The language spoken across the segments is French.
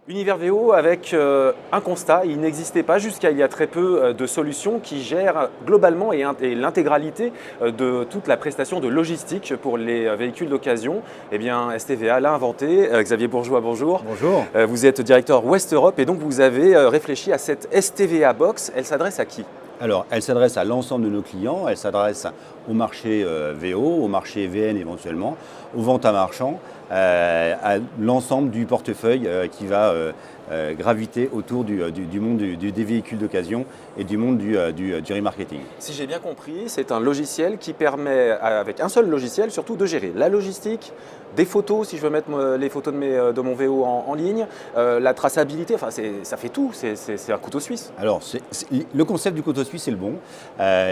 Univers VO avec un constat, il n'existait pas jusqu'à il y a très peu de solutions qui gèrent globalement et l'intégralité de toute la prestation de logistique pour les véhicules d'occasion. Eh bien, STVA l'a inventé. Xavier Bourgeois, bonjour. Bonjour. Vous êtes directeur West Europe et donc vous avez réfléchi à cette STVA Box. Elle s'adresse à qui ? Alors, elle s'adresse à l'ensemble de nos clients, elle s'adresse au marché VO, au marché VN éventuellement, aux ventes à marchands, à l'ensemble du portefeuille qui va graviter autour du monde des véhicules d'occasion et du monde du remarketing. Si j'ai bien compris, c'est un logiciel qui permet, avec un seul logiciel, surtout de gérer la logistique, des photos, si je veux mettre les photos de mon VO en ligne, la traçabilité, enfin ça fait tout, c'est un couteau suisse. Alors, le concept du couteau suisse, c'est le bon.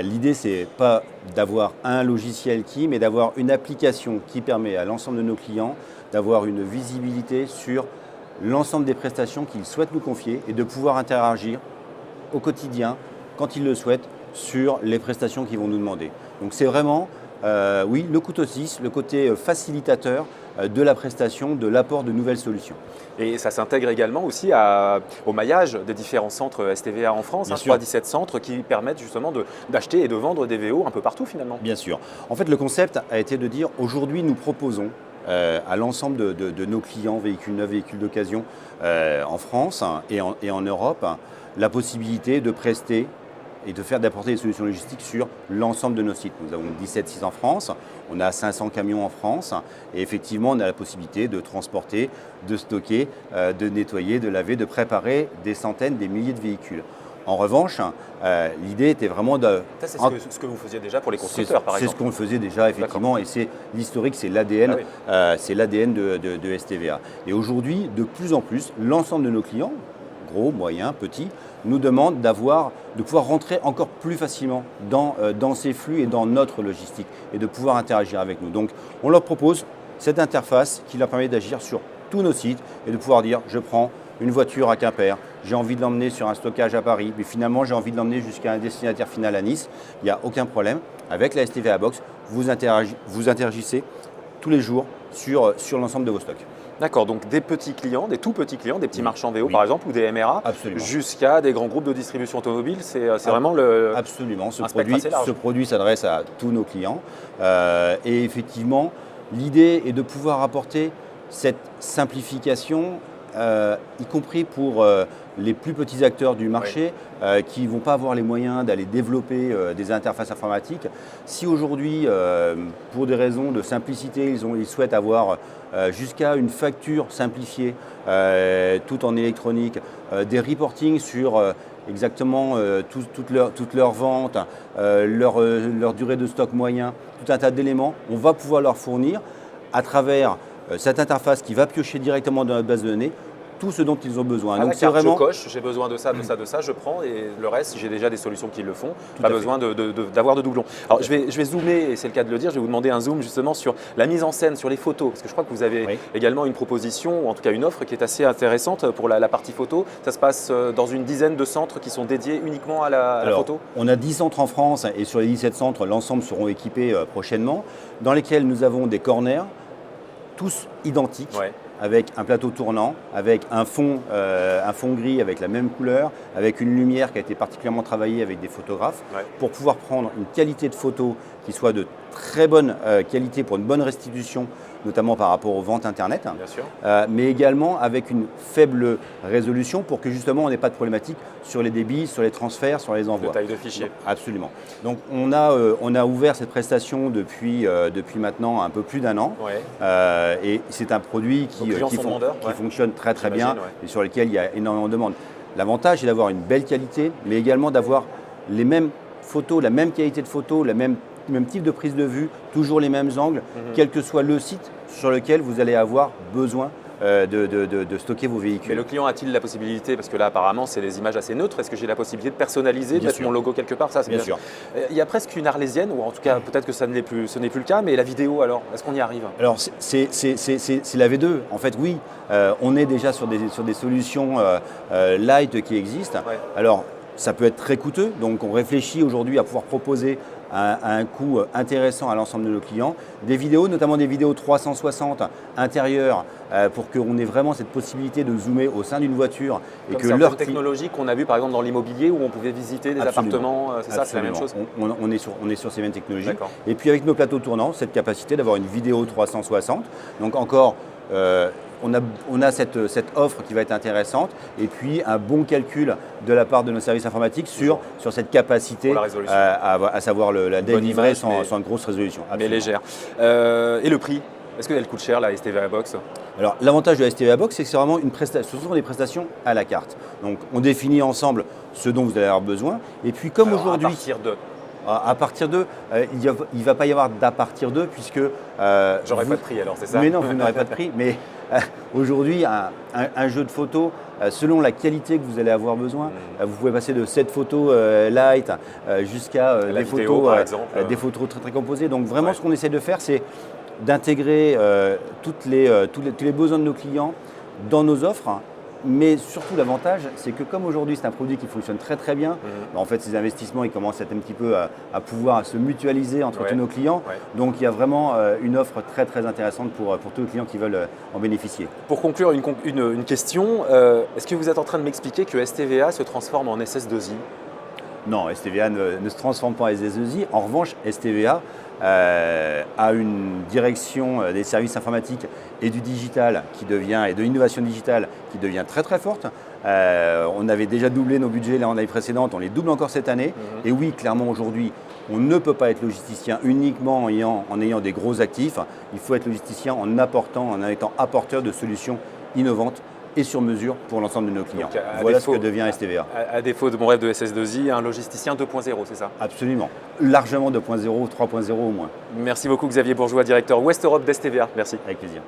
L'idée, c'est pas d'avoir un logiciel mais d'avoir une application qui permet à l'ensemble de nos clients d'avoir une visibilité sur l'ensemble des prestations qu'ils souhaitent nous confier et de pouvoir interagir au quotidien, quand ils le souhaitent, sur les prestations qu'ils vont nous demander. Donc c'est vraiment, oui, le couteau suisse, le côté facilitateur de la prestation, de l'apport de nouvelles solutions. Et ça s'intègre également aussi au maillage des différents centres STVA en France, 17 centres qui permettent justement d'acheter et de vendre des VO un peu partout finalement. Bien sûr. En fait, le concept a été de dire, aujourd'hui nous proposons à l'ensemble de nos clients, véhicules neufs, véhicules d'occasion en France et en Europe, la possibilité de prester et d'apporter des solutions logistiques sur l'ensemble de nos sites. Nous avons 17 sites en France, on a 500 camions en France et effectivement on a la possibilité de transporter, de stocker, de nettoyer, de laver, de préparer des centaines, des milliers de véhicules. En revanche, l'idée était vraiment de… Ça, c'est ce que vous faisiez déjà pour les constructeurs, par exemple. C'est ce qu'on faisait déjà, effectivement, et c'est l'historique, c'est l'ADN, c'est l'ADN de STVA. Et aujourd'hui, de plus en plus, l'ensemble de nos clients, gros, moyens, petits, nous demandent de pouvoir rentrer encore plus facilement dans ces flux et dans notre logistique et de pouvoir interagir avec nous. Donc, on leur propose cette interface qui leur permet d'agir sur tous nos sites et de pouvoir dire, je prends une voiture à Quimper, j'ai envie de l'emmener sur un stockage à Paris, mais finalement j'ai envie de l'emmener jusqu'à un destinataire final à Nice, il n'y a aucun problème. Avec la STVA Box, vous interagissez tous les jours sur l'ensemble de vos stocks. D'accord, donc des petits clients, des tout petits clients, des petits marchands VO par exemple, ou des MRA, jusqu'à des grands groupes de distribution automobile, c'est vraiment le… Absolument, ce produit s'adresse à tous nos clients. Et effectivement, l'idée est de pouvoir apporter cette simplification, y compris pour les plus petits acteurs du marché qui ne vont pas avoir les moyens d'aller développer des interfaces informatiques. Si aujourd'hui, pour des raisons de simplicité, ils souhaitent avoir jusqu'à une facture simplifiée, tout en électronique, des reportings sur exactement toutes leurs ventes, leur durée de stock moyen, tout un tas d'éléments, on va pouvoir leur fournir à travers cette interface qui va piocher directement dans notre base de données tout ce dont ils ont besoin. Donc c'est vraiment… Je coche, j'ai besoin de ça, de ça, de ça, je prends et le reste, si j'ai déjà des solutions qui le font, pas besoin d'avoir de doublons. Alors je vais zoomer, et c'est le cas de le dire, je vais vous demander un zoom justement sur la mise en scène, sur les photos, parce que je crois que vous avez également une proposition, ou en tout cas une offre qui est assez intéressante pour la partie photo. Ça se passe dans une dizaine de centres qui sont dédiés uniquement à la photo. On a 10 centres en France et sur les 17 centres, l'ensemble seront équipés prochainement, dans lesquels nous avons des corners, tous identiques, avec un plateau tournant, avec un fond gris avec la même couleur, avec une lumière qui a été particulièrement travaillée avec des photographes, pour pouvoir prendre une qualité de photo qui soit de très bonne qualité pour une bonne restitution, notamment par rapport aux ventes Internet, mais également avec une faible résolution pour que justement on n'ait pas de problématique sur les débits, sur les transferts, sur les envois. De taille de fichier. Donc, absolument. Donc on a ouvert cette prestation depuis maintenant un peu plus d'un an, et c'est un produit qui fonctionne très très bien et sur lequel il y a énormément de demandes. L'avantage est d'avoir une belle qualité, mais également d'avoir les mêmes photos, la même qualité de photo, le même type de prise de vue, toujours les mêmes angles, quel que soit le site sur lequel vous allez avoir besoin de stocker vos véhicules. Mais le client a-t-il la possibilité, parce que là apparemment c'est des images assez neutres, est-ce que j'ai la possibilité de personnaliser, de mettre mon logo quelque part? Ça, c'est bien sûr. Il y a presque une arlésienne, ou en tout cas peut-être que ce n'est plus le cas, mais la vidéo alors, est-ce qu'on y arrive? Alors c'est la V2, en fait oui, on est déjà sur des solutions light qui existent. Alors ça peut être très coûteux, donc on réfléchit aujourd'hui à pouvoir proposer à un coût intéressant à l'ensemble de nos clients. Des vidéos, notamment des vidéos 360 intérieures, pour qu'on ait vraiment cette possibilité de zoomer au sein d'une voiture. Et que certaines technologies qu'on a vues par exemple dans l'immobilier où on pouvait visiter des appartements, c'est ça, c'est la même chose. On est sur ces mêmes technologies. Et puis avec nos plateaux tournants, cette capacité d'avoir une vidéo 360. Donc encore, on a cette offre qui va être intéressante et puis un bon calcul de la part de nos services informatiques sur cette capacité à savoir la délivrer sans une grosse résolution. Mais légère. Et le prix, est-ce qu'elle coûte cher la STVA Box? Alors l'avantage de la STVA Box, c'est que c'est vraiment ce sont des prestations à la carte. Donc on définit ensemble ce dont vous allez avoir besoin. Et puis comme aujourd'hui… À partir de, il ne va pas y avoir d'à partir de puisque… J'aurai pas de prix alors, c'est ça? Mais non, vous n'aurez pas de prix. Mais aujourd'hui, un jeu de photos, selon la qualité que vous allez avoir besoin, vous pouvez passer de 7 photos light jusqu'à des photos très très composées. Donc vraiment, ce qu'on essaie de faire, c'est d'intégrer tous les besoins de nos clients dans nos offres. Mais surtout l'avantage, c'est que comme aujourd'hui c'est un produit qui fonctionne très très bien, en fait ces investissements ils commencent à être un petit peu à pouvoir se mutualiser entre tous nos clients. Donc il y a vraiment une offre très très intéressante pour tous les clients qui veulent en bénéficier. Pour conclure une question, est-ce que vous êtes en train de m'expliquer que STVA se transforme en SS2I? Non, STVA ne se transforme pas en SS2I. En revanche, STVA a une direction des services informatiques et du digital et de l'innovation digitale qui devient très très forte. On avait déjà doublé nos budgets l'année précédente, on les double encore cette année. Et oui, clairement aujourd'hui, on ne peut pas être logisticien uniquement en ayant des gros actifs. Il faut être logisticien en étant apporteur de solutions innovantes et sur mesure pour l'ensemble de nos clients. Donc, voilà ce que devient STVA. À défaut de mon rêve de SS2I, un logisticien 2.0, c'est ça? Absolument. Largement 2.0, 3.0 au moins. Merci beaucoup Xavier Bourgeois, directeur Ouest Europe d'STVA. Merci. Avec plaisir.